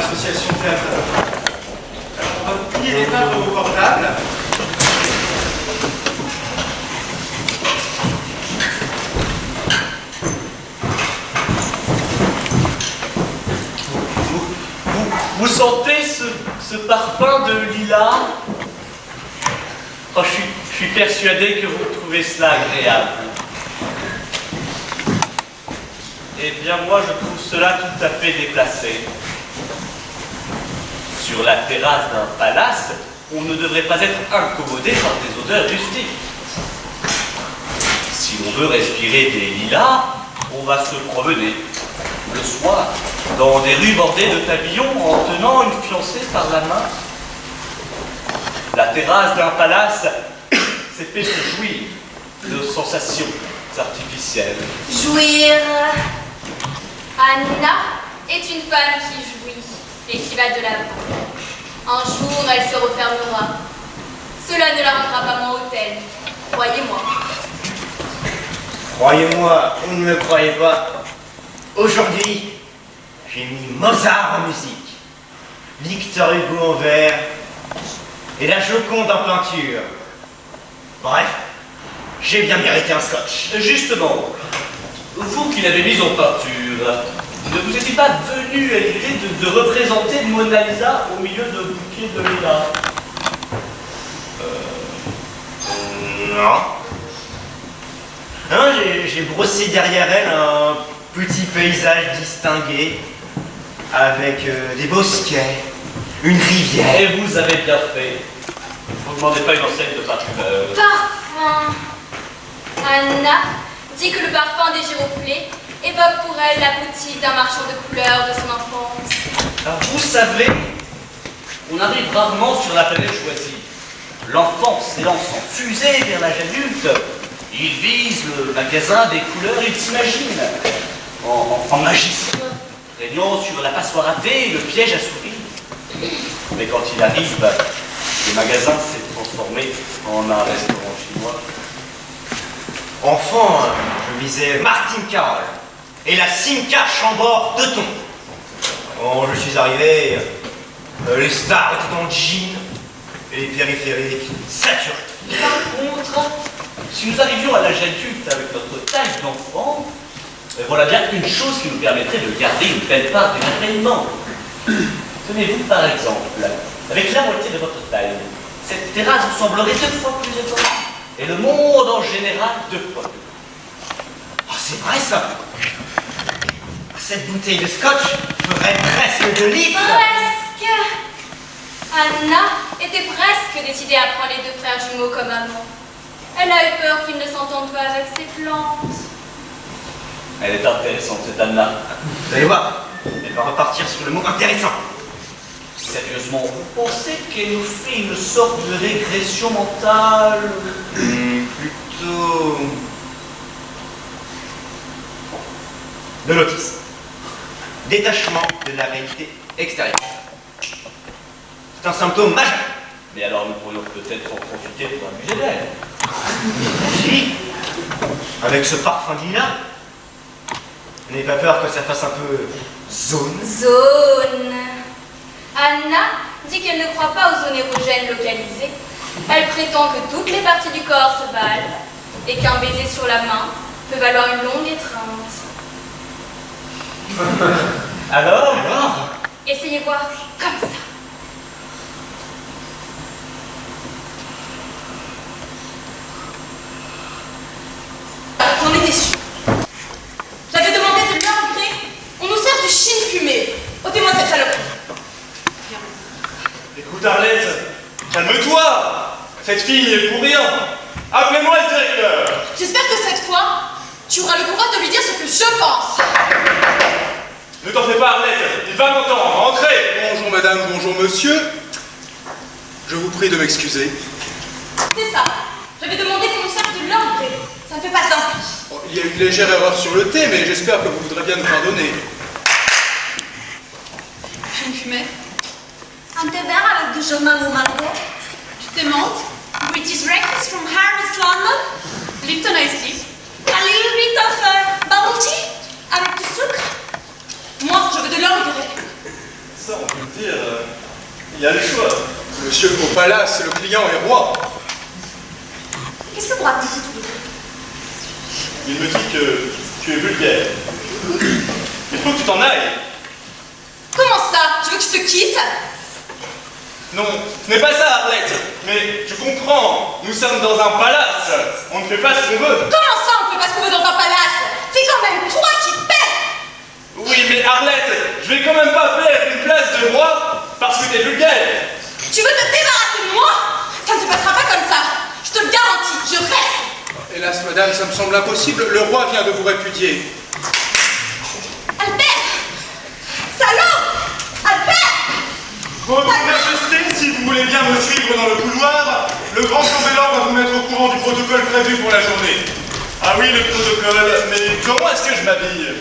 l'association théâtrale. Alors, on va vous plier les timbres de vos portables. Vous sentez ce parfum de lilas? Oh, je suis persuadé que vous trouvez cela agréable. Eh bien, moi, je trouve cela tout à fait déplacé. Sur la terrasse d'un palace, on ne devrait pas être incommodé par des odeurs rustiques. Si l'on veut respirer des lilas, on va se promener, le soir, dans des rues bordées de pavillons en tenant une fiancée par la main. La terrasse d'un palace, c'est fait pour jouir de sensations artificielles. Jouir. Anna est une femme qui jouit et qui va de l'avant. Un jour, elle se refermera. Cela ne la rendra pas moins hautaine, croyez-moi. Croyez-moi ou ne me croyez pas, aujourd'hui, j'ai mis Mozart en musique, Victor Hugo en vers et la Joconde en peinture. Bref, j'ai bien mérité un scotch. Justement, vous qui l'avez mise en peinture, ne vous étiez pas venu à l'idée de représenter Mona Lisa au milieu de bouquets de lilas? Non. Non, j'ai brossé derrière elle un petit paysage distingué, avec des bosquets, une rivière. Et vous avez bien fait. Vous ne demandez pas une enseigne de parfumeur. Parfum. Anna dit que le parfum des giroflées évoque pour elle la boutique d'un marchand de couleurs de son enfance. Alors, vous savez, on arrive rarement sur la planète choisie. L'enfant s'élance en fusée vers l'âge adulte. Il vise le magasin des couleurs, il s'imagine en magicien, régnant sur la passoire ratée et le piège à sourire. Mais quand il arrive, le magasin s'est transformé en un restaurant chinois. Enfant, je visais Martine Carole et la Simca Chambord de Thon. Quand je suis arrivé, les stars étaient en jean et les périphériques saturés. Par contre, si nous arrivions à l'âge adulte avec notre taille d'enfant, voilà bien une chose qui nous permettrait de garder une belle part du événement. Tenez-vous par exemple, avec la moitié de votre taille, cette terrasse vous semblerait 2 fois plus étendue, et le monde en général 2 fois plus grand. Oh, c'est vrai ça. Cette bouteille de scotch ferait presque 2 litres. Presque. Anna était presque décidée à prendre les 2 frères jumeaux comme amants. Elle a eu peur qu'ils ne s'entendent pas avec ses plantes. Elle est intéressante, cette Anna. Vous allez voir, elle va repartir sur le mot intéressant. Sérieusement, vous pensez qu'elle nous fait une sorte de régression mentale? Plutôt... de l'autisme. Détachement de la réalité extérieure. C'est un symptôme majeur. Mais alors nous pourrions peut-être en profiter pour abuser d'elle. Si, avec ce parfum lilas, n'ayez pas peur que ça fasse un peu zone. Zone. Anna dit qu'elle ne croit pas aux zones érogènes localisées. Elle prétend que toutes les parties du corps se valent et qu'un baiser sur la main peut valoir une longue étreinte. Alors Essayez voir comme ça. J'en étais sûre. J'avais demandé de l'intégrer. On nous sert du chine fumé. Ôtez-moi cette saloperie. Écoute Arlette, calme-toi. Cette fille n'y est pour rien. Appelez-moi le directeur. J'espère que cette fois, tu auras le courage de lui dire ce que je pense. Ne t'en fais pas Arlette, il va m'entendre, rentrez. Bonjour madame, bonjour monsieur. Je vous prie de m'excuser. C'est ça. J'avais demandé qu'on nous serve de l'intégrer. Ça ne fait pas simple. Oh, il y a une légère erreur sur le thé, mais j'espère que vous voudrez bien nous pardonner. Chine fumé. Un thé vert avec du jaune ou mango. Je demande. British breakfast from Harris, London. Lipton iced tea. A little bit of bubble tea avec du sucre. Moi, je veux de l'intégrer. Ça, on peut Il y a le choix. Monsieur, au palace, le client est roi. Qu'est-ce que vous racontez tous les deux? Il me dit que tu es vulgaire. Il faut que tu t'en ailles. Comment ça? Tu veux que je te quitte? Non, ce n'est pas ça, Arlette. Mais tu comprends, nous sommes dans un palace. On ne fait pas ce qu'on veut. Comment ça on fait pas ce qu'on veut dans un palace? C'est quand même toi qui paies! Oui, mais Arlette, je vais quand même pas perdre une place de roi parce que t'es vulgaire. Tu veux te débarrasser de moi? Ça ne se passera pas comme ça. Je te le garantis, je reste. Hélas, madame, ça me semble impossible. Le roi vient de vous répudier. Albert! Salaud! Albert! Votre Majesté, si vous voulez bien me suivre dans le couloir, le grand chambellan va vous mettre au courant du protocole prévu pour la journée. Ah oui, le protocole, mais comment est-ce que je m'habille?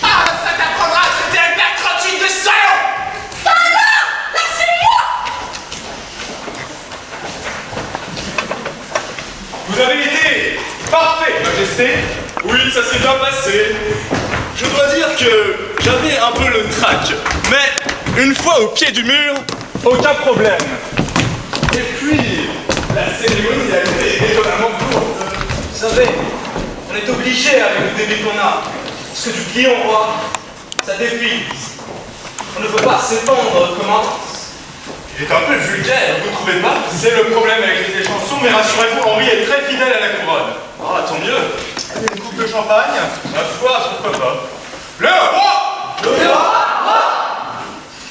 Ah, ça t'apprendra à traiter Albert 38 de salaud! Salaud! Lâchez-moi! Vous avez été parfait, Majesté. Oui, ça s'est bien passé. Je dois dire que j'avais un peu le trac, mais une fois au pied du mur, aucun problème. Et puis, la cérémonie a été étonnamment courte. Vous savez, on est obligé avec le débit qu'on a, parce que du client au roi, ça défile. On ne peut pas s'étendre comme un prince. Il est un peu vulgaire, vous ne trouvez pas? C'est le problème avec les chansons, mais rassurez-vous, Henri est très fidèle à la couronne. Ah, tant mieux. Allez, une coupe de champagne? Ma foi, pourquoi pas? Le roi! Le roi!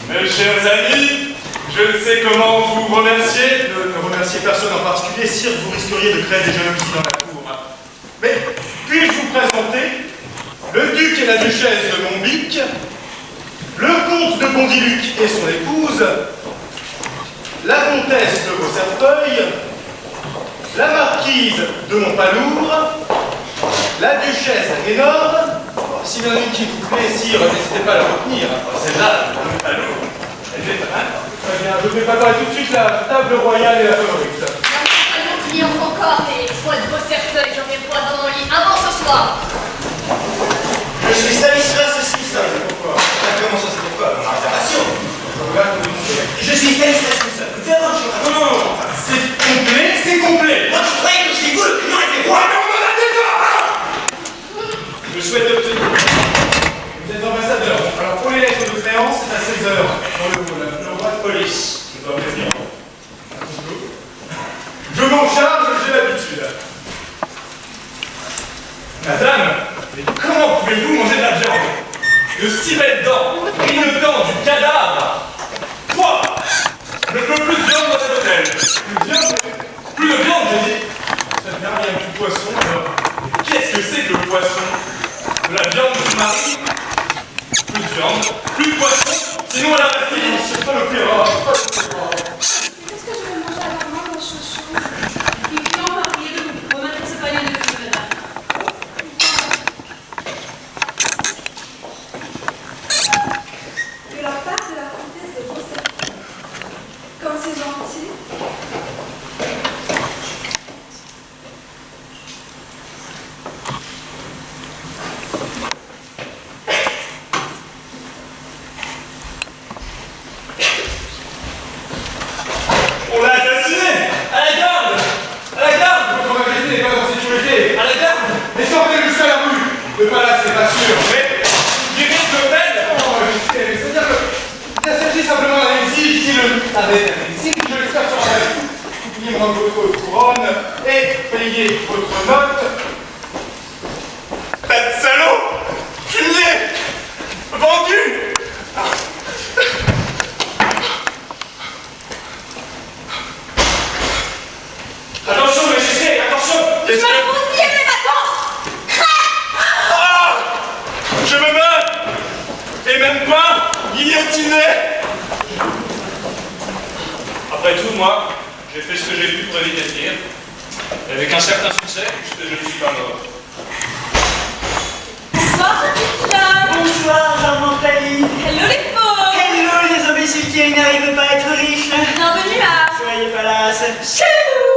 Mes chers amis, je ne sais comment vous remercier. Ne remerciez personne en particulier, sire, vous risqueriez de créer des jalousies dans la cour. Mais puis-je vous présenter le duc et la duchesse de Montbic, le comte de Bondiluc et son épouse, la comtesse de Beaucerfeuil, la marquise de Montpalour, la duchesse d'Aguenor. Si bien une qui vous plaît, sire, n'hésitez pas à la retenir. Celle-là, de Montpalour, elle est pas mal. Très bien, je vais préparer tout de suite la table royale et la favorite. Il y a encore des fois de beaux cercueils, j'en viens pas dans mon lit avant ce soir. Je suis Stanislas Simpson. Pourquoi? Comment ça, c'est pourquoi? Mon réservation. Je suis Stanislas Simpson. Non, non, non, c'est complet, c'est complet. Moi, je croyais que c'est vous, le client était roi. Mais on en a déjà! Je souhaite obtenir. Vous êtes ambassadeur. Alors pour les lettres de créance, c'est à 16h. Pour le roi de police. Je dois prévenir. Je m'en charge, j'ai l'habitude. Madame, mais comment pouvez-vous manger de la viande? De si belles dents, une dent du cadavre. Quoi? Je ne veux plus de viande dans cet hôtel. Plus de viande, j'ai dit. Très bien, il y a du poisson. Qu'est-ce que c'est que le poisson? De la viande de mari? Plus de viande, plus de poisson. Sinon, à la Bastille, on ne pas l'opéra. Qu'est-ce que je vais manger à la main, mon chouchou? Les clients m'ont prié de vous remettre ce panier de fruits, madame. De la part de la comtesse de Beaucerfeuil. Comme c'est gentil. On l'a assassiné! À la garde! À la garde! Votre Majesté n'est pas en sécurité! À la garde! Et sortez jusqu'à la rue! Le palace, c'est pas sûr, mais vous direz de l'hôtel! C'est-à-dire que il s'agit simplement d'un exil ici, avec un exil, je l'espère sur la rue. Vous pouviez me rendre votre couronne et payer votre note. Pas de salaud! Fumier! Vendu! Attention, Majesté, attention! Tu m'as bousillé mes vacances! Ah! Je me meurs! Et même pas guillotiné! Après tout, moi, j'ai fait ce que j'ai pu pour éviter de pire. Et avec un certain succès, puisque je ne suis pas mort. Bonsoir, petite dame! Bonsoir, charmante Aline. Hello les pauvres! Hello, les imbéciles qui n'arrivent pas à être riches. Bienvenue à... Soyez palace. Chez vous!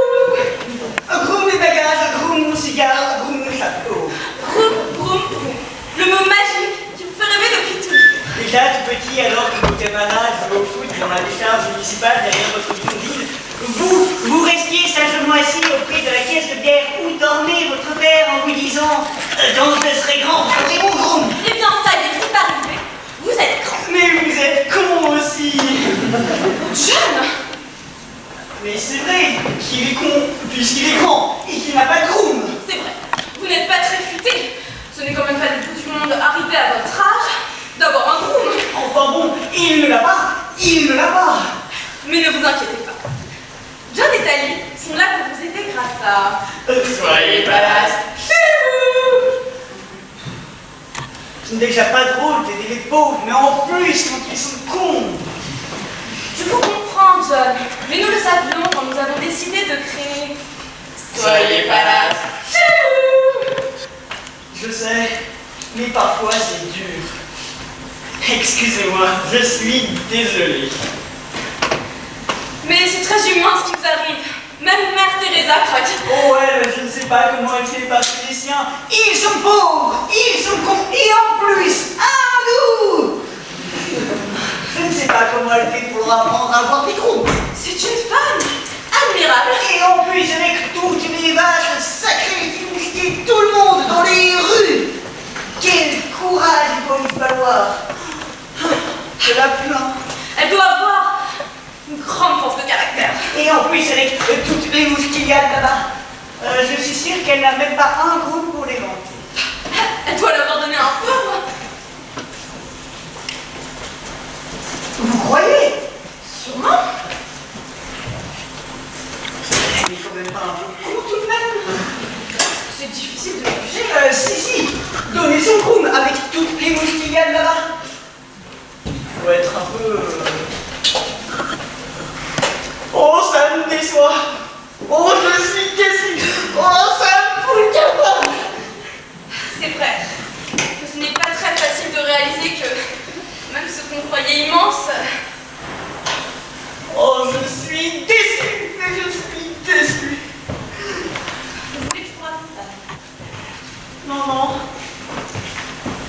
Groom mes bagages, groom mon cigare, groom mon chapeau. Broum, broum, broum. Le mot magique qui me fait rêver depuis toujours. Déjà, tout petit, alors que j'étais malade, je jouais au foot dans la décharge. municipale derrière votre bidonville. Vous restiez sagement assis auprès de la caisse de bière où dormait votre père en vous disant quand je serai grand, je serai mon groom. Eh bien, ça y est, c'est arrivé. Vous êtes grand. Mais vous êtes con aussi. Jeune. Mais c'est vrai qu'il est con puisqu'il est grand et qu'il n'a pas de groom. C'est vrai. Vous n'êtes pas très futé. Ce n'est quand même pas le bout du monde arrivé à votre âge d'avoir un groom. Enfin bon, il ne l'a pas. Il ne l'a pas. Mais ne vous inquiétez pas. John et Tally sont là pour vous aider grâce à... Soyez Palace chez vous. Ce n'est déjà pas drôle d'aider les pauvres, mais en plus quand ils sont cons. Je vous comprends, John. Mais nous le savions quand nous avons décidé de créer... Soyez Palace chez vous. Je sais, mais parfois c'est dur. Excusez-moi, je suis désolé. Mais c'est très humain ce qui vous arrive. Même Mère Teresa craque. Oh ouais, je ne sais pas comment elle fait parce que les siens, ils sont pauvres, ils sont cons, et en plus, à nous. Je ne sais pas comment elle fait pour leur apprendre à avoir des groupes. C'est une femme admirable. Et en plus, avec toutes les vaches sacrées qui font chier tout le monde dans les rues. Quel courage il faut lui falloir. Je la plains. Elle doit avoir une grande force de caractère. Et en plus, avec toutes les mouches qu'il y a là-bas, je suis sûre qu'elle n'a même pas un groupe pour les vendre. Elle doit leur donner un pauvre. Vous croyez? Sûrement. Mais il faut même pas un peu con tout de même. C'est difficile de juger. Si, donner son groom avec toutes les mouches qu'il y a là-bas. Il faut être un peu... Oh, ça me déçoit. Oh, je suis déçu. Oh, ça me fout le cafard. C'est vrai que ce n'est pas très facile de réaliser que même ce qu'on croyait immense... Oh, je suis déçu. Mais je suis déçu. Vous voulez que je vous raconte? Non, non.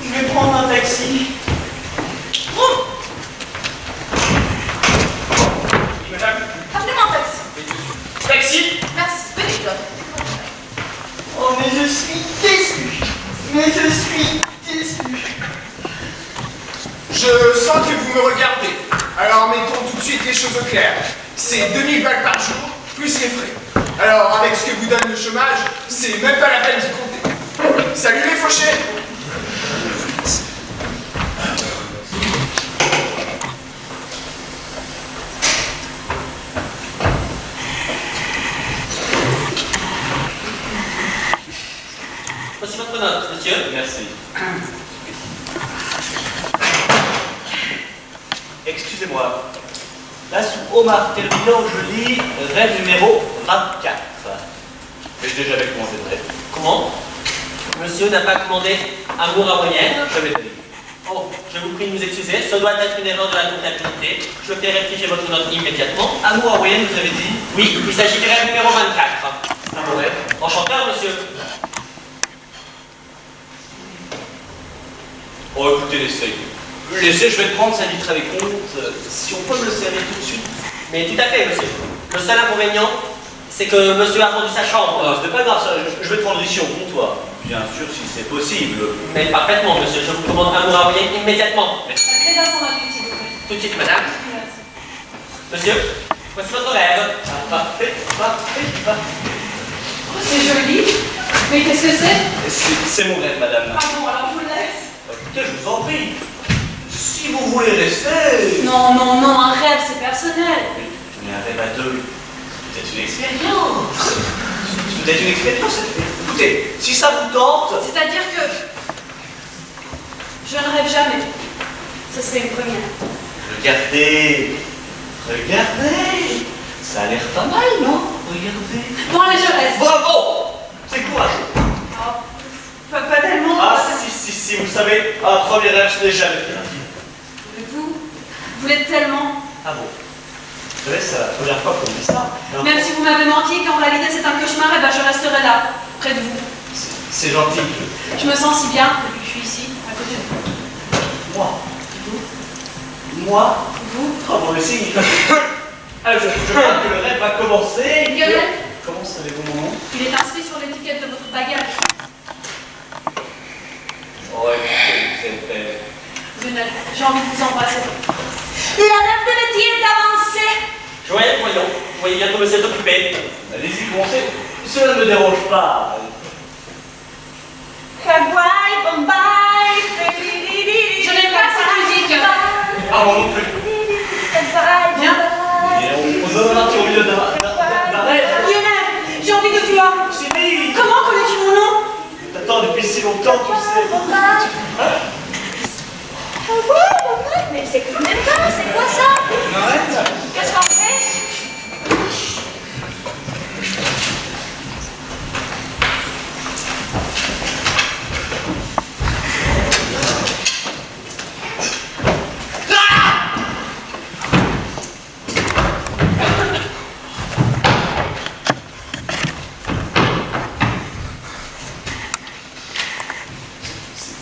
Je vais prendre un taxi. Oh, Madame, appelez-moi un taxi. taxi. Merci. Venez, John. Oh, mais je suis déçu. Mais je suis déçu. Je sens que vous me regardez. Alors mettons tout de suite les choses au clair. C'est 2000 balles par jour, plus les frais. Alors avec ce que vous donne le chômage, c'est même pas la peine d'y compter. Salut les fauchés. Voici votre note, monsieur. Merci. Excusez-moi. Là, sous Omar Termino, je lis rêve numéro 24. Mais j'ai jamais commandé de rêve. Comment? Monsieur n'a pas commandé amour à moyenne? Jamais de Oh, je vous prie de nous excuser, ce doit être une erreur de la comptabilité. Je fais rectifier votre note immédiatement. Amour à moyenne, vous avez dit? Oui, il s'agit du rêve numéro 24. Un bon rêve. Enchanteur, monsieur. Oh, écoutez, laissez. Laissez, je vais le prendre, ça évitera les comptes. Si on peut me le servir tout de suite. Mais tout à fait, monsieur. Le seul inconvénient, c'est que monsieur a rendu sa chambre. Oh, c'est pas grave, ça. Je vais te prendre ici au comptoir. Bien sûr, si c'est possible. Mais parfaitement, monsieur. Je vous commande amour à moyenne immédiatement. Appelez Vincent Matuidi, s'il vous plaît. Tout de suite, madame. Merci. Monsieur, voici votre rêve. Parfait, parfait, parfait. Oh, c'est joli. Mais qu'est-ce que c'est? C'est mon rêve, madame. Pardon, alors je vous laisse. Écoutez, je vous en prie. Si vous voulez rester. Non, non, non, un rêve, c'est personnel. Mais un rêve à deux, c'est peut-être une expérience. C'est peut-être une expérience. Écoutez, si ça vous tente. C'est-à-dire que je ne rêve jamais. Ce serait une première. Regardez. Regardez. Ça a l'air pas mal, non? Regardez. Bon, allez, je reste. Bravo. C'est courageux. Oh, pas tellement. Ah, si, vous savez, un premier rêve, ce n'est jamais bien. Mais vous l'êtes tellement. Ah bon? Vous savez, c'est la première fois qu'on dit ça. Non. Même si vous m'avez menti, qu'en réalité c'est un cauchemar, et ben je resterai là, près de vous. C'est gentil. Je me sens si bien depuis que je suis ici, à côté de vous. Moi? Vous? Moi? Vous? Oh, bon, le signe. Je crois que le rêve va commencer. Lionel, Comment savez-vous mon nom? il est inscrit sur l'étiquette de votre bagage. Oh, écoutez, vous êtes belle. Lionel, j'ai envie de vous embrasser. L'heure de métier est avancée. Voyons. Vous voyez bien que vous êtes occupé. Allez-y, commencez. Cela ne me dérange pas. Hawaii, Bombay, Je n'aime pas cette musique. Ah, moi non plus. Bien. On donnera sur le milieu d'un rêve. Lionel, j'ai envie de toi. Sylvie! Comment connais-tu mon nom? Je t'attends depuis si longtemps, tu sais. Mais c'est que je n'aime pas, c'est quoi ça? Arrête! Qu'est-ce qu'on fait?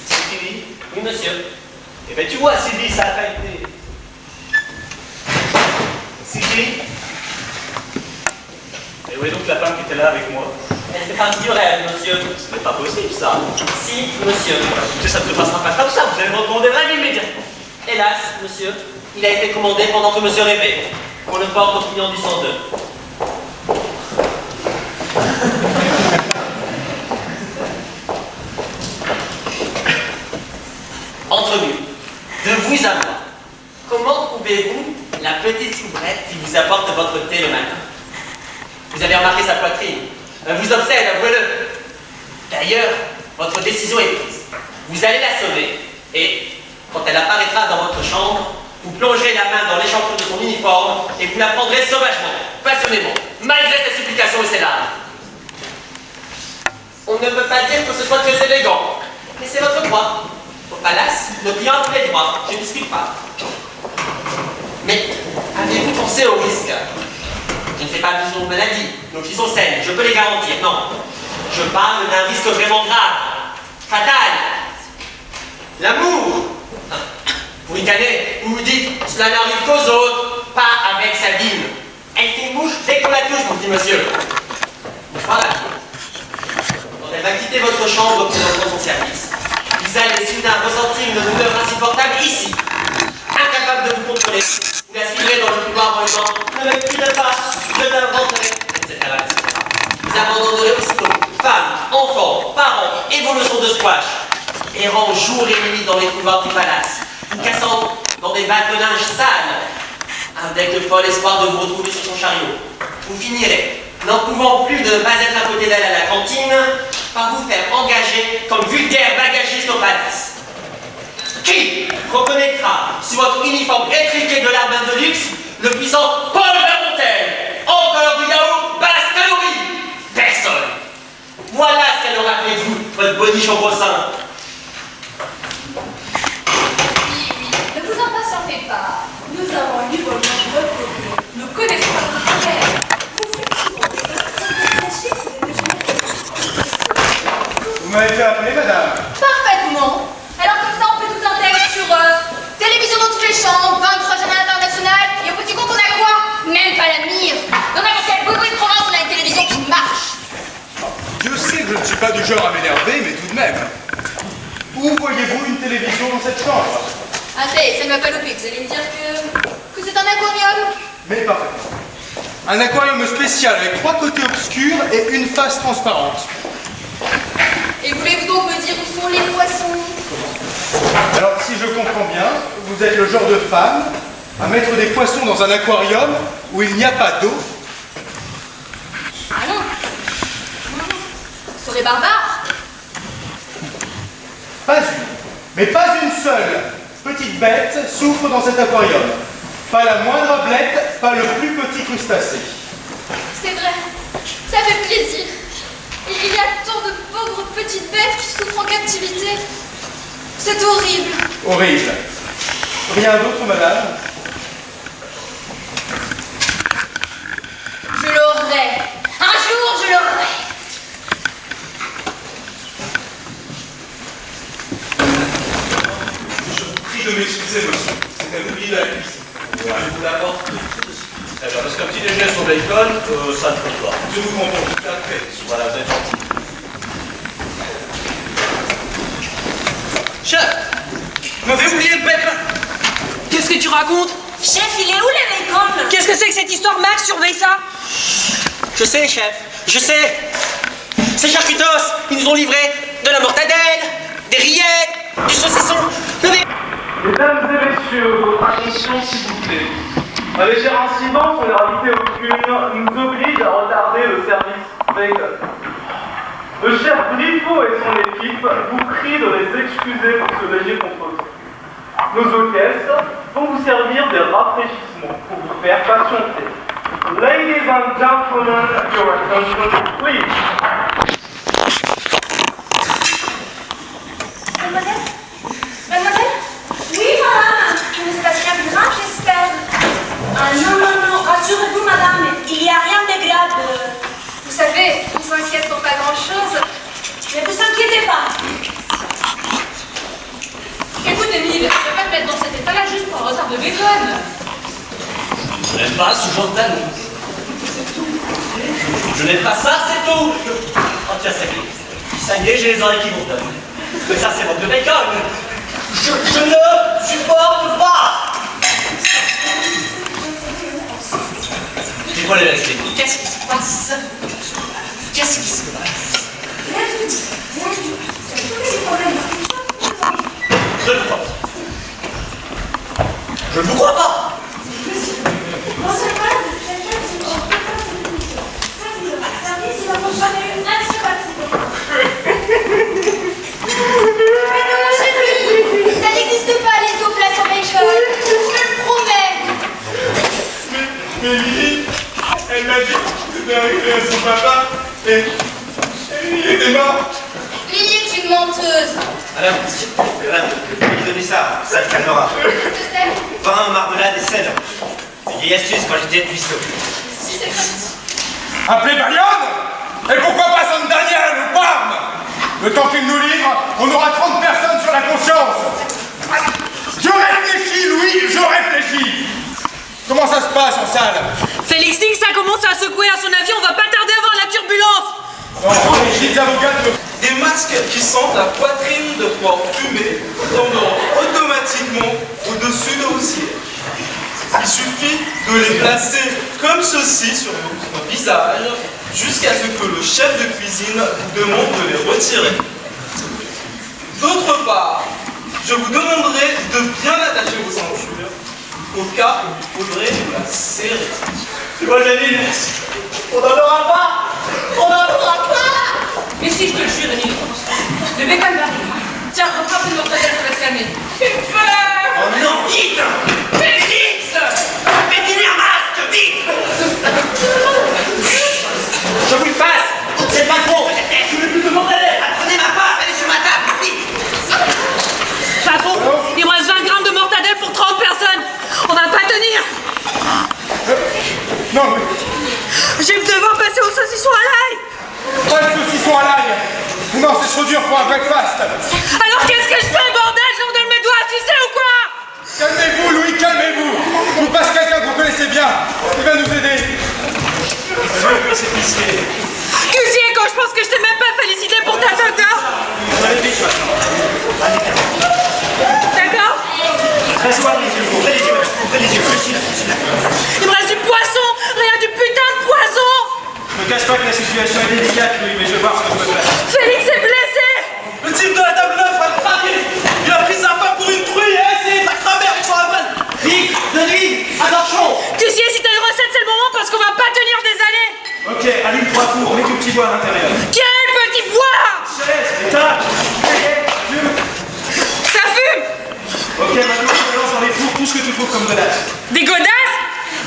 C'est fini? Oui, monsieur. Eh ben, tu vois, Sylvie, ça a pas été. Sylvie? Et où est donc la femme qui était là avec moi? Elle fait partie du rêve, monsieur. Ce n'est pas possible, ça. Si, monsieur. Écoutez, ça ne se passera pas comme ça. Vous allez me retourner rêve immédiatement. Hélas, monsieur, il a été commandé pendant que monsieur rêvait. On le porte au client du 102. Entre nous, de vous à moi, comment trouvez-vous la petite soubrette qui vous apporte votre thé le matin? Vous avez remarqué sa poitrine. Elle vous obsède, avouez-le. D'ailleurs, votre décision est prise. Vous allez la sauver. Et, quand elle apparaîtra dans votre chambre, vous plongerez la main dans l'échancrure de son uniforme et vous la prendrez sauvagement, passionnément, malgré ses supplications et ses larmes. On ne peut pas dire que ce soit très élégant, mais c'est votre droit. Au palace, le client a tous les droits, je ne discute pas. Mais avez-vous pensé au risque? Je ne fais pas allusion aux maladies, nos filles sont saines, je peux les garantir, non. Je parle d'un risque vraiment grave, fatal. L'amour. Vous ricanez, vous vous dites, cela n'arrive qu'aux autres, pas avec Sabine. Elle fait mouche dès qu'on la touche, mon petit monsieur. Voilà. Quand elle va quitter votre chambre pour reprendre son service, vous allez soudain ressentir une douleur insupportable ici. Incapable de vous contrôler, vous la suivrez dans le couloir en disant « Ne me quittez pas, je l'inventerai », etc. Vous abandonnerez aussitôt femmes, enfants, parents et vos leçons de squash, errant jour et nuit dans les couloirs du palace, vous cassant dans des bacs de linge sales, avec le fol espoir de vous retrouver sur son chariot. Vous finirez, n'en pouvant plus de ne pas être à côté d'elle à la cantine, par vous faire engager comme vulgaire bagagiste au palace. Qui reconnaîtra sur votre uniforme étriqué de larbin de luxe le puissant Paul Vermontel, empereur du yaourt basse calorie? Personne. Voilà ce qu'elle aura fait de vous, votre bonichon brossin. Ne vous impatientez pas. Nous avons lu votre côté. Nous connaissons votre frère. Vous faites souvent des choses cachées pour les déjeuner. Vous m'avez fait appeler, madame. Parfaitement. Alors comme ça, on fait tout un texte sur télévision dans toutes les chambres, 23 journal international, et au petit compte, on a quoi? Même pas la mire. Dans n'importe quel bout de province, on a une télévision qui marche. Dieu sait que je ne suis pas du genre à m'énerver, mais tout de même. Où voyez-vous une télévision dans cette chambre? Ah, ça ne m'a pas loupé. Vous allez me dire que c'est un aquarium? Mais parfaitement. Un aquarium spécial avec 3 côtés obscurs et une face transparente. Et voulez-vous donc me dire où sont les poissons? Alors, si je comprends bien, vous êtes le genre de femme à mettre des poissons dans un aquarium où il n'y a pas d'eau. Ah non. Non, non. Ce serait barbare. Pas une, mais pas une seule petite bête souffre dans cet aquarium. Pas la moindre ablette, pas le plus petit crustacé. C'est vrai. Ça fait plaisir. Il y a tant de pauvres petites bêtes qui souffrent en captivité. C'est horrible. Horrible. Rien d'autre, madame? Je l'aurai. Un jour, je l'aurai. Je vous prie de m'excuser, monsieur. C'était l'oubli de la cuisine. Je vous l'apporte tout de suite. Très bien, parce qu'un petit déjeuner sur bacon, ça ne compte pas. Je vous comprends tout à fait. Voilà, vous êtes gentil. Chef, vous m'avez oublié le bacon. Qu'est-ce que tu racontes? Chef, il est où le bacon? Qu'est-ce que c'est que cette histoire? Max, surveille ça. Je sais, chef, je sais. Ces charcutos, ils nous ont livré de la mortadelle, des rillettes, du saucisson, Mesdames et messieurs, votre attention s'il vous plaît. Un léger incident sans gravité aucune nous oblige à retarder le service bacon. Le chef Briffaut et son équipe vous prient de les excuser pour ce léger contretemps. Nos hôtesses vont vous servir des rafraîchissements pour vous faire patienter. Ladies and gentlemen, your attention, please. Mademoiselle? Mademoiselle? Oui, madame. Il ne se passe rien de grave, j'espère. Ah non, non, non, rassurez-vous, madame, il n'y a rien de grave. Vous savez, on s'inquiète pour pas grand-chose. Ne vous inquiétez pas. Écoute, Émile, je ne peux pas te mettre dans cet état-là juste pour un retard de bacon. Je n'aime pas ce genre d'annonce. C'est tout. Je n'aime pas ça, c'est tout. Oh tiens, ça y est, j'ai les oreilles qui bourdonnent. Mais ça, c'est votre de bacon. Je ne supporte pas. Dis-moi la vérité. Qu'est-ce qui se passe? Qu'est-ce qui se passe? Rien du tout. C'est tous les problèmes. Je ne crois pas. Je ne vous crois pas. Bon, c'est pas grave, c'est bien, c'est bon. Ça, c'est le service, il n'a jamais eu un seul accident. Mais non, chérie, ça n'existe pas les eaux plats sur bacon. Je te le promets. Mais Lily, elle m'a dit que c'était arrivé à son papa et il était mort. Lily est une menteuse. Madame, lui donner ça, ça le calmera. Qu'est-ce que c'est? Pain, marmelade et sel. C'est vieille astuce quand j'étais de cuistot. Si c'est comme ça. Appelez Balione? Et pourquoi pas San Daniel ou Parme? Le temps qu'il nous livre, on aura 30 personnes sur la conscience. Je réfléchis, Louis, je réfléchis. Comment ça se passe en salle? Félix dit que ça commence à secouer, à son avis, on va pas tarder à voir la turbulence. Non, les gîtes avocats de... Des masques qui sentent la poitrine de porc fumé tomberont automatiquement au-dessus de vos sièges. Il suffit de les placer comme ceci sur votre visage jusqu'à ce que le chef de cuisine vous demande de les retirer. D'autre part, je vous demanderai de bien attacher vos ceintures au cas où il faudrait la serrer. Tu vois, Janine, on n'en aura pas. On n'en aura pas. Mais si, je te le jure, Émile, le bacon va arriver. Tiens, reprends un peu de mortadelle, ça va se calmer. Oh non, vite! Félix! Mettez-lui un masque, vite! Je vous le passe! C'est le patron! Je ne veux plus demander! Prenez ma part, elle est sur ma table, vite! Patron, il me reste 20 grammes de mortadelle pour 30 personnes. On va pas tenir. Non, mais Je vais devoir passer au saucisson à l'ail. pas de saucisson à l'ail. Non, c'est trop dur pour un breakfast. Alors qu'est-ce que je fais, bordel? Je vous donne mes doigts à sucer ou quoi? Calmez-vous, Louis, calmez-vous. Je vous passe quelqu'un que vous connaissez bien. Il va nous aider. Cuisier, quand je pense que je t'ai même pas félicité pour ta tata. D'accord? Il me reste du poisson, rien du putain de poisson. Je me cache pas que la situation est délicate, Louis, mais je vais voir ce que je peux faire. Félix est blessé. Le type de la table 9 a craqué. Il a pris sa femme pour une truie et a essayé de la cramer avec son aval. Vite! Denis! Attention! Cuisier, si t'as une recette, c'est le moment parce qu'on va pas tenir des années. Ok, allume 3 fours, mets du petit bois à l'intérieur. Quel petit bois! Chaise, état. Ça fume. Ok, maintenant je lance dans les fours tout ce que tu trouves comme godasses. Des godasses?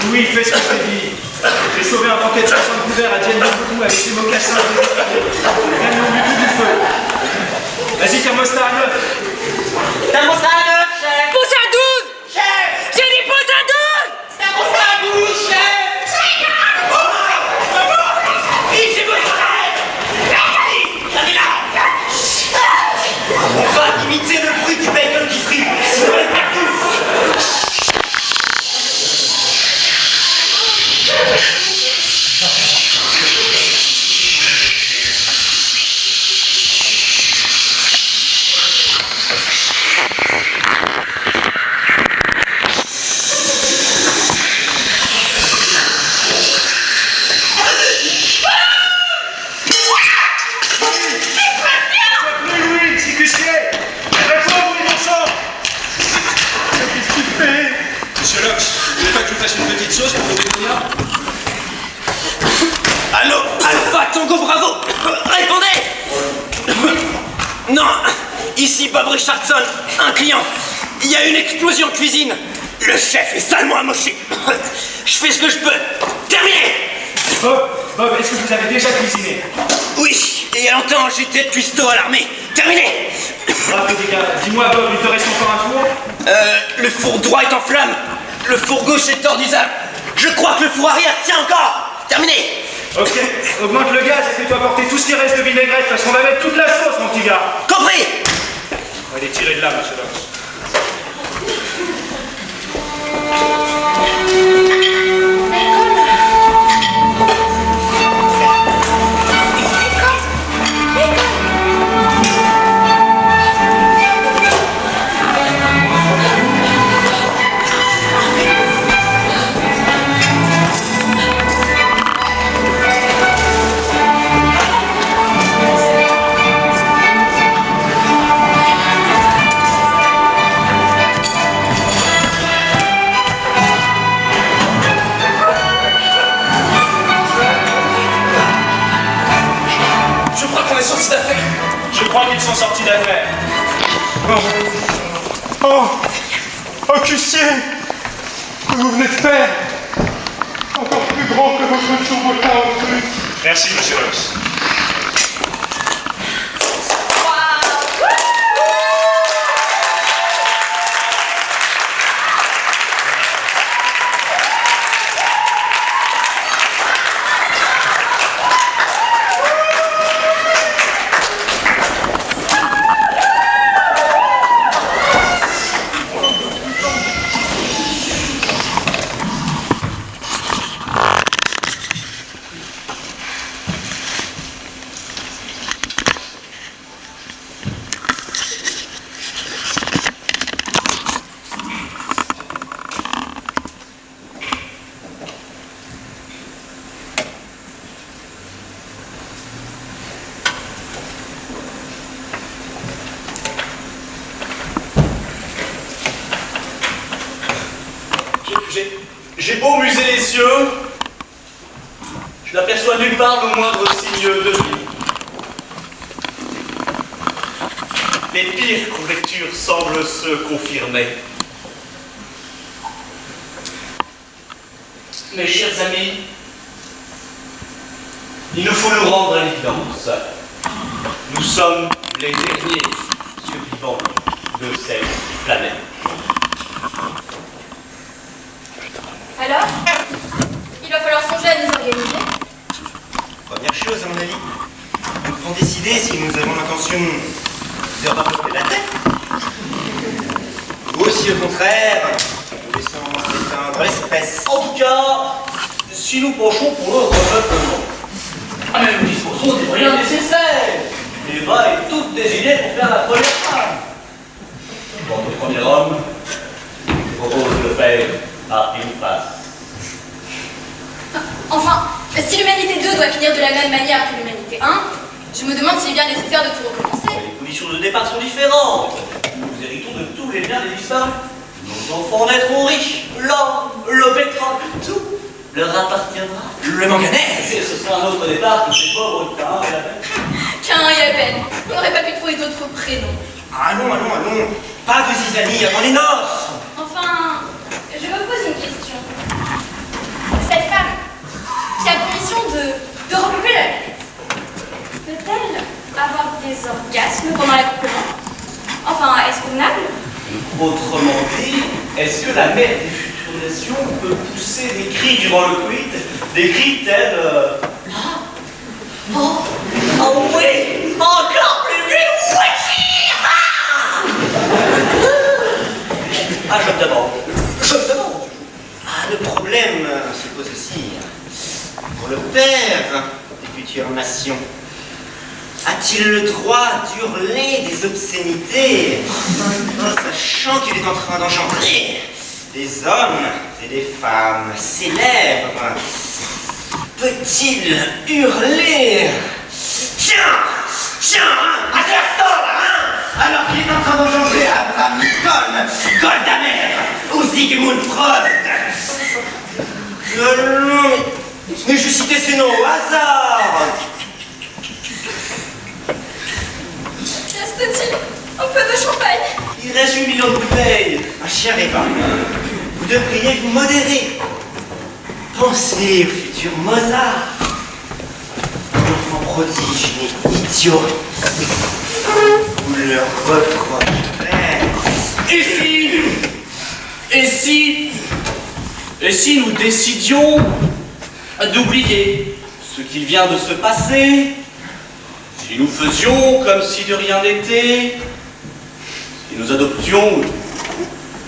Louis, fais ce que je t'ai dit. J'ai sauvé un paquet de 60 couverts à Diane Beaucoup avec ses mocassins. Rien non du tout du feu. Vas-y, thermostat à 9. Thermostat à 9, chef! Pousse à 12. Chef! J'ai dit pousse à 12. Thermostat à 12, chef! Vite, j'ai besoin d'aide! Allez là! On va imiter le bruit du bacon qui frit, sinon elle perd tout! vous fasse une petite sauce pour vous donner. Allô, Alpha Tango Bravo, répondez. Non, ici Bob Richardson, un client. Il y a une explosion de cuisine. Le chef est salement amoché. Je fais ce que je peux. Terminé. Bob, est-ce que vous avez déjà cuisiné? Oui, et il y a longtemps, j'étais de cuistot à l'armée. Terminé. Bravo les gars, dis-moi Bob, il te reste encore un four? Le four droit est en flamme. Le four gauche est hors d'usage. Je crois que le four arrière tient encore. Terminé. Ok, augmente le gaz et fais-toi apporter tout ce qui reste de vinaigrette parce qu'on va mettre toute la sauce, mon petit gars. Compris. Allez, tirez de là, monsieur Dox. Je crois qu'ils sont sortis d'affaire. Oh, cuissier, que vous venez de faire, encore plus grand que votre turbotin en plus. Merci, monsieur Rox. J'ai beau muser les yeux, je n'aperçois nulle part le moindre signe de vie. Les pires conjectures semblent se confirmer. Mes chers amis, il nous faut nous rendre à l'évidence. Nous sommes les derniers survivants de cette planète. Alors, il va falloir songer à nous organiser. Première chose, à mon avis, nous devons décider si nous avons l'intention de rapporter la tête. Ou si, au contraire, nous laissons s'éteindre l'espèce. En tout cas, si nous penchons pour le repeuplement, nous disposons des moyens nécessaires. Eva est toute désignée pour faire la première femme. Quant au premier homme, je propose de le faire à une face. Enfin, si l'humanité 2 doit finir de la même manière que l'humanité 1, je me demande s'il est bien nécessaire de tout recommencer. Les conditions de départ sont différentes. Nous héritons de tous les biens des disparus. Nos enfants naîtront riches. L'or, le pétrole, tout leur appartiendra. Le manganèse. Et ce sera un autre départ que ces pauvres Cain et Abel. Cain et Abel, on n'aurait pas pu trouver d'autres prénoms. Allons. Pas de zizanie avant les noces. Enfin, je me pose une question. Cette femme, qui a pour mission de repeupler la planète, peut-elle avoir des orgasmes pendant l'accouplement? Enfin, est-ce convenable? Autrement dit, est-ce que la mère des futures nations peut pousser des cris durant le coït, des cris tels Oh oui, encore plus vite, oui. Ah, je me demande. Le problème se pose aussi pour le père des futures nations. A-t-il le droit d'hurler des obscénités, sachant qu'il est en train d'engendrer des hommes et des femmes célèbres? Peut-il hurler? Tiens, à l'instant là, alors qu'il est en train d'engendrer Abraham Lincoln, Golda Meir ou Sigmund Freud? Seulement, mais je citais ces noms au hasard. Reste-t-il un peu de champagne? Il reste 8 millions de bouteilles. Ma chère Eva, vous devriez vous modérer. Pensez au futur Mozart. L'enfant prodige et idiot. Vous le reprocherez. Et si nous décidions d'oublier ce qui vient de se passer, si nous faisions comme si de rien n'était, si nous adoptions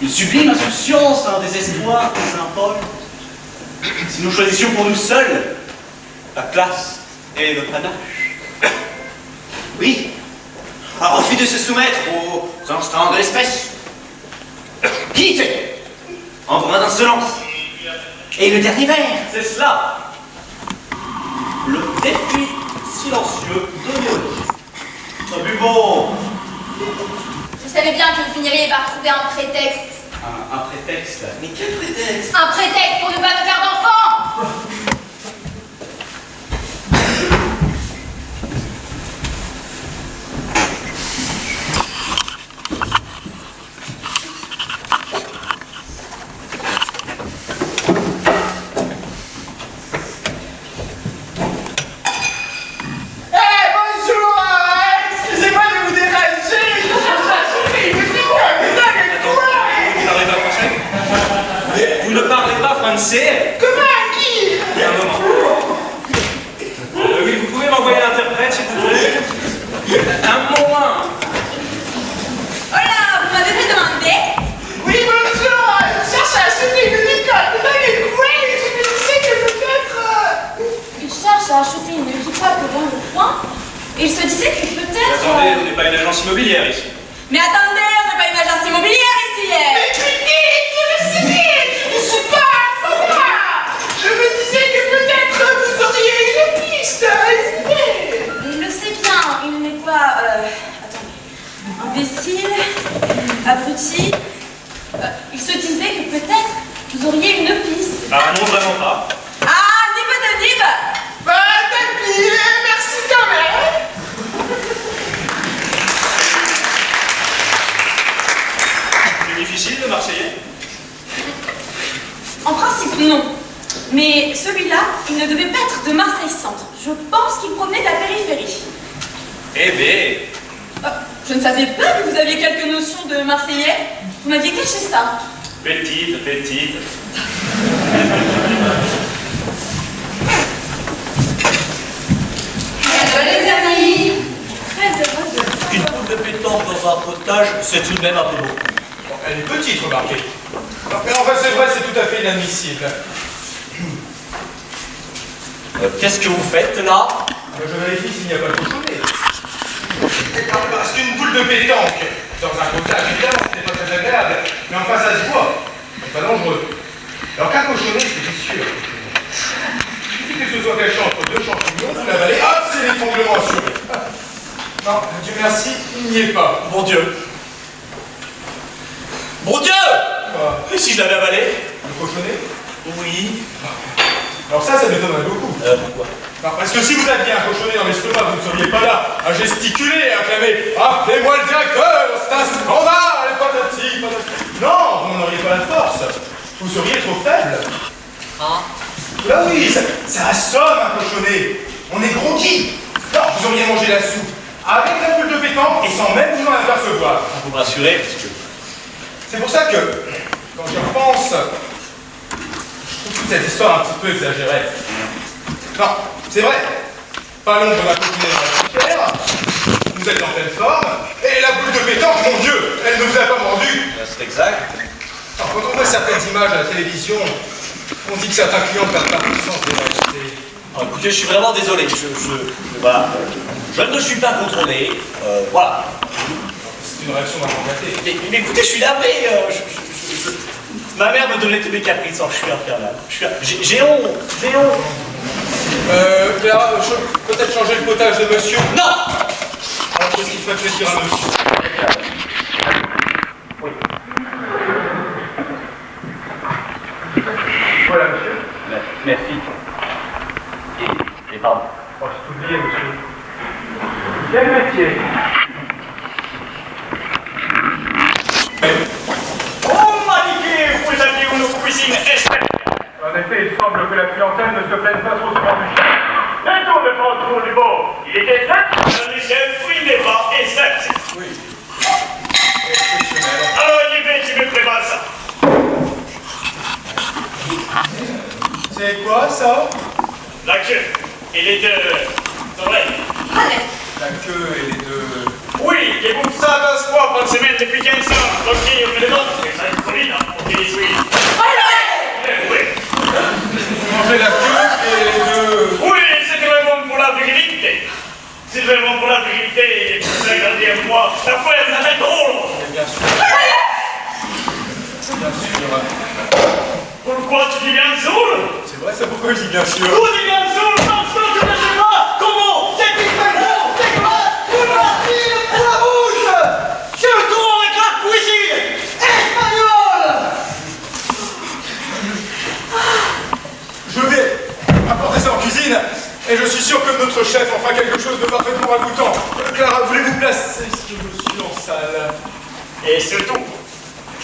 une sublime insouciance, un désespoir de Saint-Paul, si nous choisissions pour nous seuls la classe et le panache. Oui, un refus de se soumettre aux instincts de l'espèce. Dites, empreint d'insolence. Et le dernier verre. C'est cela, le défi silencieux de Néologie. Buvons. Je savais bien que vous finiriez par trouver un prétexte. Un prétexte. Mais quel prétexte? Un prétexte pour ne pas me faire d'enfant! Excusez-moi de vous déranger, je cherche à souris, mais c'est quoi? Putain, mais quoi? Vous parlez pas français? Vous ne parlez pas français? Comment? Qui? Un moment. Oui, vous pouvez m'envoyer l'interprète, s'il vous plaît? Un moment. Hola, vous m'avez fait demander? Oui, bonjour, je cherche à acheter une école. Putain, mais quoi? Je me disais que peut-être... Il cherche à acheter une équipable dans le coin et il se disait que peut-être... Attendez, on n'est pas une agence immobilière ici. Mais attendez, on n'est pas une agence immobilière ici! Mais Brigitte, je le sais, je ne suis pas un faux. Je me disais que peut-être vous auriez une piste à résumer. Il le sait bien, il n'est pas... attendez... imbécile, abruti... il se disait que peut-être vous auriez une piste. Ah non, vraiment pas. Ah, nib de nib! Bah, tant pis, merci quand même. C'est difficile, le Marseillais? En principe, non. Mais celui-là, il ne devait pas être de Marseille-Centre. Je pense qu'il provenait de la périphérie. Eh bien, Je ne savais pas que vous aviez quelques notions de Marseillais. Vous m'aviez caché ça. petite. Hello les amis! Très heureuse de Une poule de pétanque dans un potage, c'est tout de même un peu beaucoup. Elle est petite, remarquez. Mais enfin, c'est vrai, c'est tout à fait inadmissible. Qu'est-ce que vous faites là? Je vérifie s'il n'y a pas de cochonnet. Parce qu'une boule de pétanque dans un potage, évidemment, ce n'est pas très agréable. Mais enfin, ça se voit. C'est pas dangereux. Alors qu'un cochonnet, c'est vicieux. Il suffit que ce soit caché entre deux champignons, vous l'avalez, hop, c'est l'étranglement assuré. Non, Dieu merci, il n'y est pas. Bon Dieu. Bon Dieu! Quoi? Et si je l'avais avalé? Le cochonnet? Oui. Alors ça m'étonnerait beaucoup. Pourquoi? Non, parce que si vous aviez un cochonnet dans l'estomac, vous ne seriez pas là à gesticuler, à acclamer « Appelez-moi le directeur, c'est un scandale, patati, patati. » Non, vous n'en auriez pas la force. Vous seriez trop faible. Ah. Là oui, ça assomme un cochonnet. On est groggy. Non, vous auriez mangé la soupe avec la boule de pétanque et sans même vous en apercevoir. Vous me rassurez, parce que... C'est pour ça que, quand je repense, je trouve toute cette histoire un petit peu exagérée. Non, c'est vrai. Pas l'ombre d'un coquinet dans la poussière. Vous êtes en pleine forme. Et la boule de pétanque, mon Dieu, elle ne vous a pas mordu. C'est exact. Alors, quand on voit certaines images à la télévision, on dit que certains clients perdent pas connaissance des réalités. Alors, écoutez, je suis vraiment désolé. Voilà. Je ne me suis pas contrôlé. Voilà. C'est une réaction mandatée. Mais écoutez, je suis navré. Ma mère me donnait tous mes caprices. Alors, je suis infernal. J'ai honte. J'ai honte. Clara, peut-être changer le potage de monsieur. Non! Alors, qu'est-ce qui ferait plaisir à monsieur? Oui. Voilà, monsieur. Quel métier? On m'a dit que vous aviez une cuisine esthétique. En effet, il semble que la clientèle ne se plaigne pas trop souvent du chef. Ne tourne pas autour du beau. Il est exact. Le chef, il n'est pas exact. Oui. Exceptionnel. Alors, il est qui me prépare ça. C'est quoi ça? La queue et les deux oreilles. La queue et les deux... Oui, et vous ça 12 fois par semaine depuis 15 ans. Ok, on fait les autres. C'est ça, une folie, non? Ok, oui. Oui. Manger la queue et les deux... Oui, c'est vraiment pour la virilité. C'est vraiment pour la virilité. Regardez un mois. La fois, ça fait drôle. Bien sûr. Bien sûr. Pourquoi tu dis bien sûr? C'est vrai, c'est pourquoi je dis bien sûr. Vous dites bien sûr, parce que tu ne sais pas comment. C'est qui fait bon, c'est quoi? Vous l'avez pour la bouche. Surtout avec la cuisine espagnole. Je vais apporter ça en cuisine et je suis sûr que notre chef en fera quelque chose de parfaitement ragoûtant. Clara, voulez-vous placer ce que je suis en salle? Et surtout,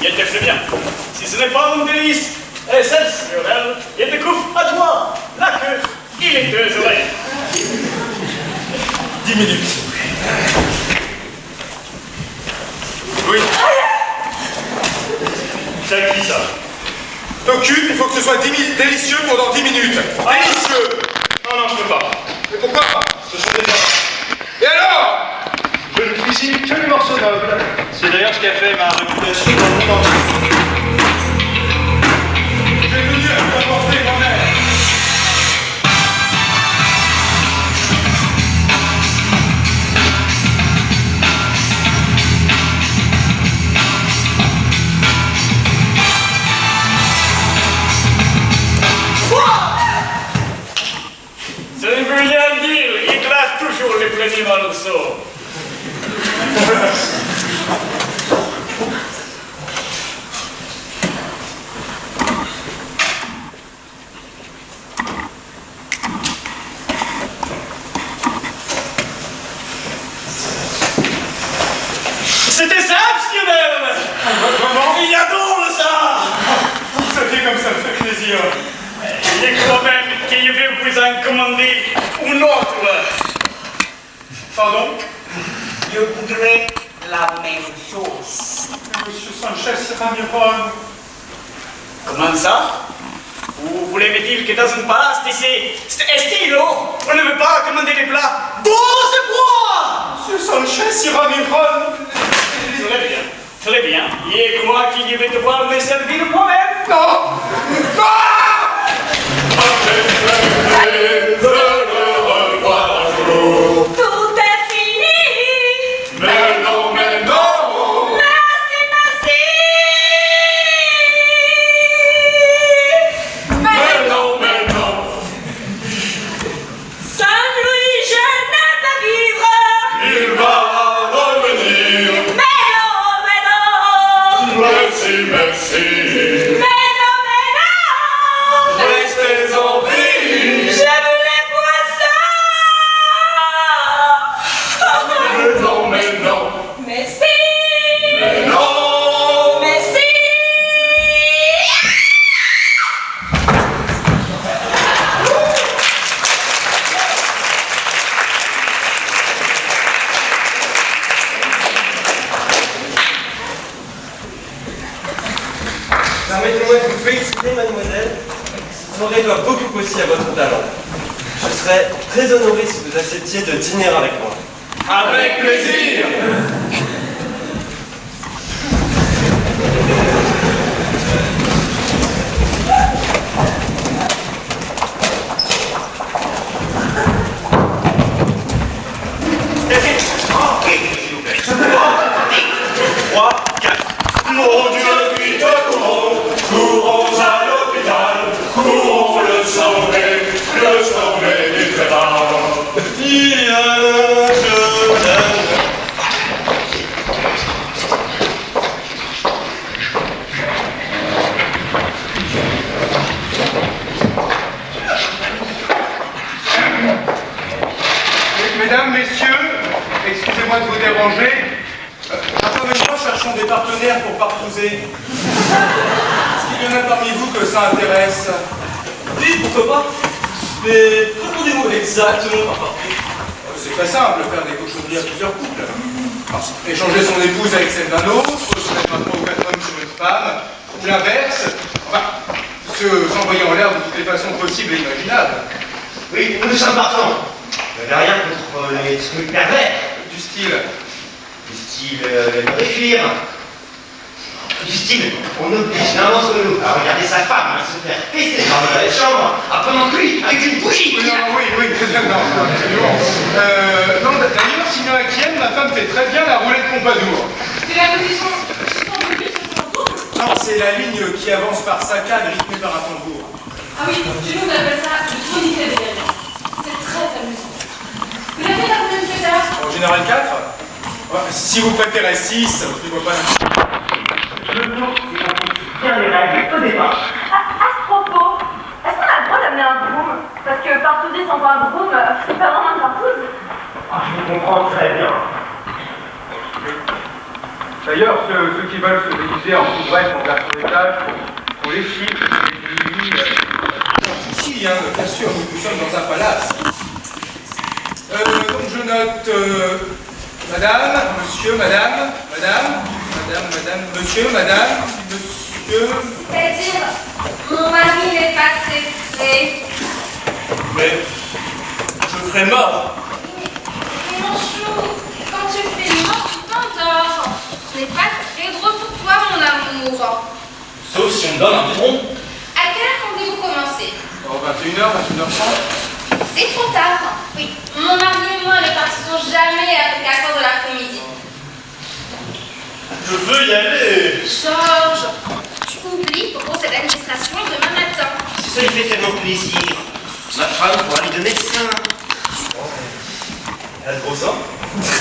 il te fait bien. Si ce n'est pas un délice, exceptionnel, il te coupe à toi la queue et les deux oreilles. 10 minutes. Oui. C'est qui ça? T'occupe, il faut que ce soit délicieux pendant 10 minutes. Délicieux. Non, non, je peux pas. Mais pourquoi? Ce sont des morts. Et alors? Je ne cuisine que les morceaux nobles. C'est d'ailleurs ce qui a fait ma réputation dans le monde entier. J'ai venu à vous apporter moi-même. Ça ne veut rien dire, il classe toujours les premiers morceaux. C'est exceptionnel! Vraiment? Il adore ça! Ça fait comme ça me fait plaisir. Je crois même qu'il veut vous en commander une autre. Pardon? Je voudrais la même chose. Monsieur Sanchez Ramirón. Comment ça? Vous voulez me dire que dans une palace d'ici, stylo, on ne veut pas commander des plats 12 fois? Monsieur Sanchez Ramirón. Très bien, très bien. Et moi qui vais devoir me servir moi-même? Non! Non! Tout est fini. Mais non, mais non! Merci, merci. Mais non, mais non! Saint-Louis, je n'ai pas vivre. Il va revenir! Mais non, mais non. Merci, merci! Mais non, mais non. Restez en vie! Je veux les poissons. Mais non, mais non! Mais si. Mais non! Mais si. Permettez-moi de vous féliciter, mademoiselle. Cette soirée doit beaucoup aussi à votre talent. Je serais très honoré si vous acceptiez de dîner avec moi. Avec plaisir! Mon Dieu, vite courons, courons à l'hôpital, courons le sauver du trépannant. Excusez-moi de vous déranger. Rapidement, cherchons des partenaires pour partouzer. Est-ce qu'il y en a parmi vous que ça intéresse? Oui, pourquoi pas. Mais répondez-vous exactement par partout. C'est très simple, faire des cochonneries à plusieurs couples. Échanger son épouse avec celle d'un autre, se mettre un 3 ou 4 hommes sur une femme, ou l'inverse. Enfin, s'envoyer en l'air de toutes les façons possibles et imaginables. Oui, nous sommes partants. Vous n'avez rien contre les trucs pervers. Du style. Réfuir. Du style, on oblige l'un d'entre nous à regarder sa femme, à se faire pisser dans la chambre, à prendre cuit avec une bougie. Oui, non, d'ailleurs, s'il y en a qui aime, ma femme fait très bien la roulette Pompadour. C'est la position suspendue sur ton tour. Non, c'est la ligne qui avance par saccade rythmée par un tambour. Ah oui, chez nous on appelle ça le tourniquet des gagnants. C'est très amusant. Vous l'avez fait la roulette de tard? En général 4 ouais, si vous préférez 6, je ne vois pas la... Je veux bien les règles au départ. À ce propos, est-ce qu'on a le droit d'amener un broom? Parce que partouzer sans un broom, c'est pas vraiment une partouze. Ah, je vous comprends très bien. D'ailleurs, ceux qui veulent se déguiser en tout bref en garçon d'étage, pour les filles, les filles, Si, hein, bien sûr, nous sommes dans un palace. Donc je note madame, monsieur, madame, monsieur. C'est-à-dire, mon mari n'est pas très près. Mais je ferai mort. Mais mon chou, quand tu fais mort, tu t'endors. Ce n'est pas très drôle pour toi, mon amour. Sauf si on me donne un tronc. À quelle heure comptez-vous commencer? 21h, 21h30. C'est trop tard. Oui, mon mari et moi ne partons jamais après 4 heures de l'après-midi. Je veux y aller. Georges, tu oublies pour cette administration demain matin. Si ça lui fait tellement plaisir, ma femme pourra lui donner le sein. Elle a de gros seins.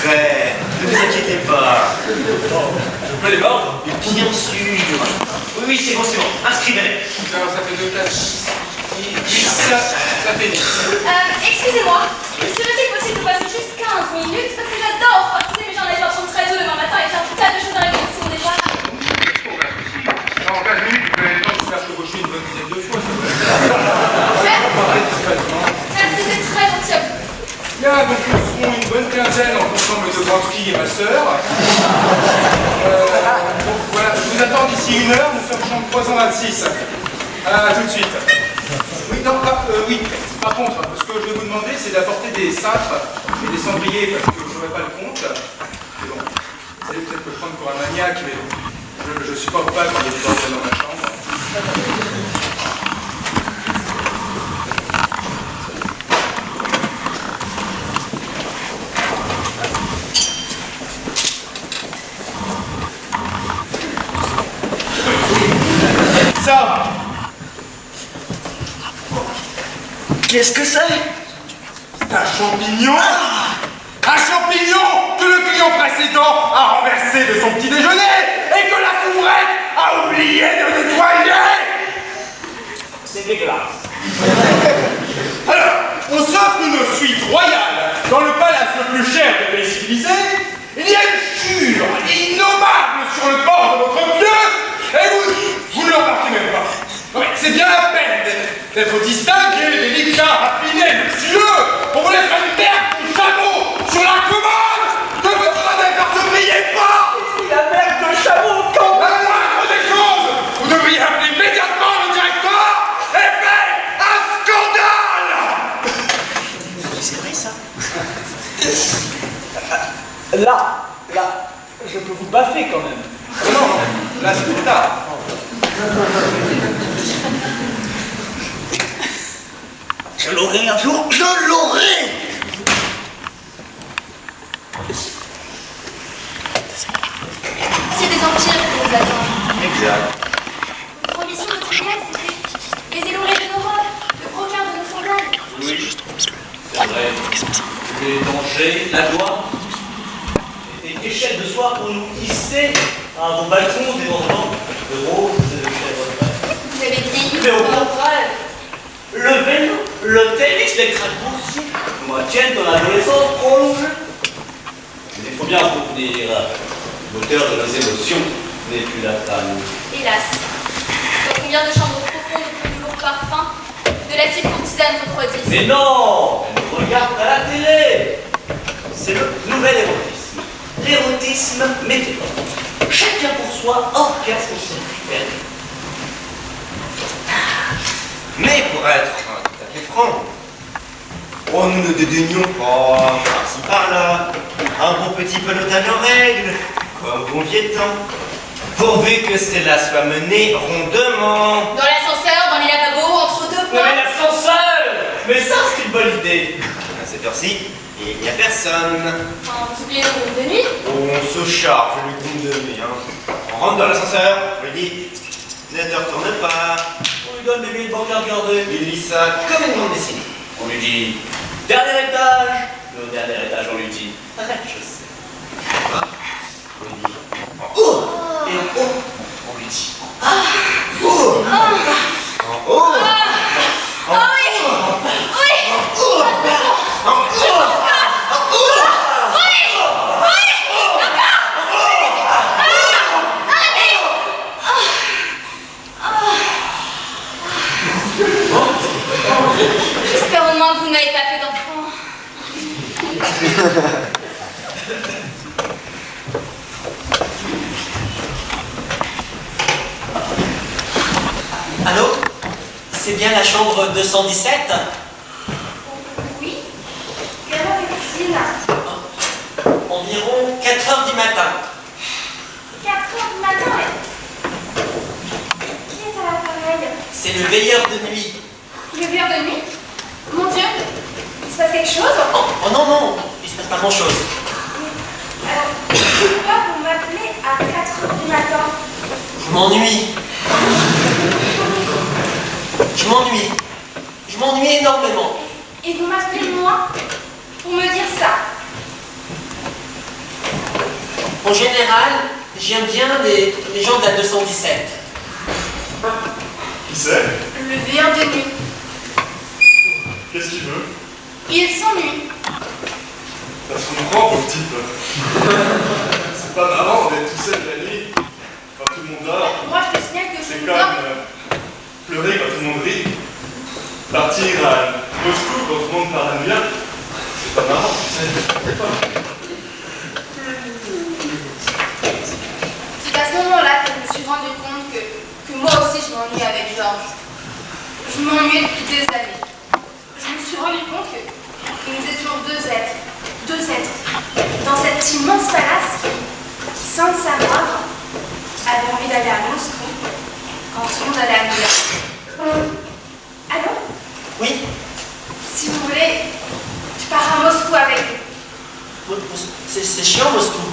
Très. Ne vous inquiétez pas. Je peux les mordre. Bien sûr. Oui, c'est bon. Inscrivez-les. Alors ça fait 2 places. Ça fait 10. Excusez-moi, serait-il possible de passer juste 15 minutes? Parce que j'adore participer, mais j'en ai besoin de très tôt demain matin et j'ai un tas de choses à régler ici déjà. En 15 minutes, vous avez le temps de faire chevaucher une bonne dizaine de fois. Merci, c'est très gentil à vous. Bien, donc nous serons une bonne quinzaine en comptant mes 2 grandes filles et ma sœur. Donc voilà, je vous attends d'ici 1 heure, nous sommes chambre 326. À tout de suite. Oui, non, oui. Par contre, ce que je vais vous demander, c'est d'apporter des cintres et des cendriers parce que je n'aurai pas le compte. C'est bon. Vous allez peut-être me prendre pour un maniaque, mais je ne supporte pas quand il y a des bordels dans ma chambre. Ça! Qu'est-ce que c'est? Un champignon! Un champignon que le client précédent a renversé de son petit déjeuner et que la soubrette a oublié de nettoyer! C'est dégueulasse. Alors, on s'offre une suite royale dans le palace le plus cher des pays civilisés. Il y a une chure innommable sur le bord de votre pieu et vous ne le remarquez même pas. Ouais, c'est bien la peine d'être distingué, délicat, raffiné, luxueux. On vous laisse une merde de chameau sur la commode de votre radar, ne brillez pas. La merde de chameau, quand La moindre des choses, vous devriez appeler immédiatement le directeur et faire un scandale. c'est vrai ça? Là, je peux vous baffer quand même. Non, là c'est trop tard. Je l'aurai un jour, je l'aurai! C'est des empires qui nous attendent. Exact. Notre ambition quotidienne, c'était les élorés de nos rôles, le broquin de nos semblables. Oui, c'est vrai. Les dangers, la gloire, des échelles de soie pour nous hisser à vos balcons débordant de roses et de chèvres. Vous avez vieilli. Mais au contraire, le vélo, le tennis, les craques boursiers nous maintiennent dans l'adolescence prolongée. Des fois faut bien convenir. L'auteur de nos émotions n'est plus la femme. Hélas. Dans combien de chambres profondes au plus lourd parfum de la cire courtisane refroidisse. Mais non! Elle regarde à la télé! C'est le nouvel érotisme. L'érotisme météo. Chacun pour soi, orgasme son critère. Mais pour être tout à fait franc, oh, nous ne dédaignons pas, par-ci par-là, un bon petit pelotage en règle, comme au bon vieux temps, pourvu que cela soit mené rondement. Dans l'ascenseur, dans les lavabos, entre deux Non points. mais l'ascenseur! Mais ça, c'est une bonne idée! À cette heure-ci, il n'y a personne. Enfin, vous oubliez le groupe de nuit. On se charge le coup de nuit, hein. On rentre dans l'ascenseur, on lui dit, ne te retourne pas. On lui donne des billets de banque à regarder. Il lit ça comme une bande dessinée. On lui dit dernier étage. Et au dernier étage, on lui dit rez-de-chaussée. On lui dit en haut. Et en haut, on lui dit En haut. En haut. Oh oui. Oui. En haut. En haut. J'espère au moins que vous n'avez pas fait d'enfant. Allô? C'est bien la chambre 217? Oui. Quelle heure est-il? Environ 4 heures du matin. 4 heures du matin. Qui est à l'appareil? C'est le veilleur de nuit. Le verre de nuit? Mon Dieu, il se passe quelque chose? Oh non, non, il se passe pas grand-chose. Alors, pourquoi vous m'appelez à 4 heures du matin? Je m'ennuie. Je m'ennuie. Je m'ennuie énormément. Et vous m'appelez moi pour me dire ça? En général, j'aime bien les gens de la 217. Qui c'est? Le veilleur de nuit. Qu'est-ce qu'il veut? Il s'ennuie. Parce qu'on prend pour le type. C'est pas marrant d'être tout seul la nuit, quand tout le monde dort. Moi, je te signale que je C'est ne comme dors. pleurer quand tout le monde rit. Partir à Moscou quand tout le monde part à New York. C'est pas marrant, tu sais. C'est à ce moment-là que je me suis rendu compte que moi aussi je m'ennuie avec Georges. Je m'ennuie depuis des années. Je me suis rendu compte que nous étions deux êtres. Dans cette immense palace qui, sans le savoir, avait envie d'aller à Moscou quand tout le monde allait à New York. Allô? Oui? Si vous voulez, je pars à Moscou avec vous. C'est chiant, Moscou.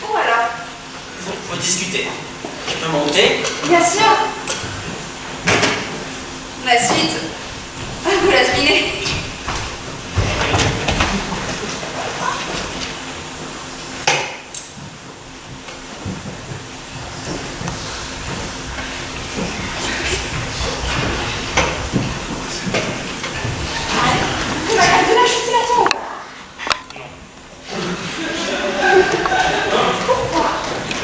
Où alors? Faut discuter. Je peux monter? Bien sûr. La suite, vous la devinez. De la chute, c'est la tombe.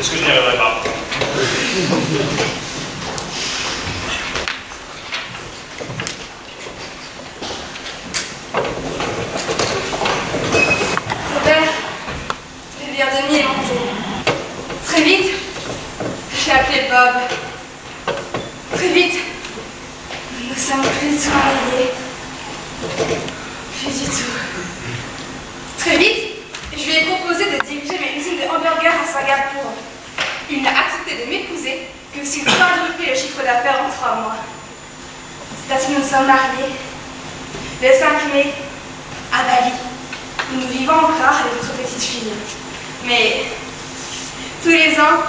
Est-ce que je n'y arriverai pas? Robert, le verre de nuit est monté. Très vite, j'ai appelé Bob. Très vite, nous sommes plus du tout mariés. Plus du tout. Très vite, je lui ai proposé de diriger mes usines de hamburgers à Singapour. Il n'a accepté de m'épouser que s'il quadruplait le chiffre d'affaires en 3 mois. C'est parce que nous sommes mariés. Le 5 mai, à Bali. Nous vivons encore avec notre petite fille. Mais tous les ans,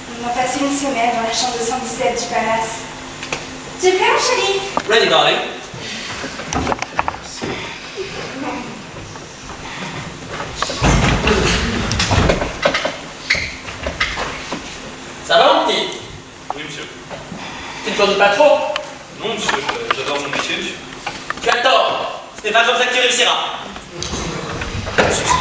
nous avons passé une semaine dans la chambre 217 du palace. Tu es prêt, mon chéri? Ready, darling. Ça va, mon petit? Oui, monsieur. Tu ne conduis pas trop? Non, monsieur, j'adore mon métier, monsieur. Tu as tort. Ce n'est pas comme ça que tu réussiras. Merci.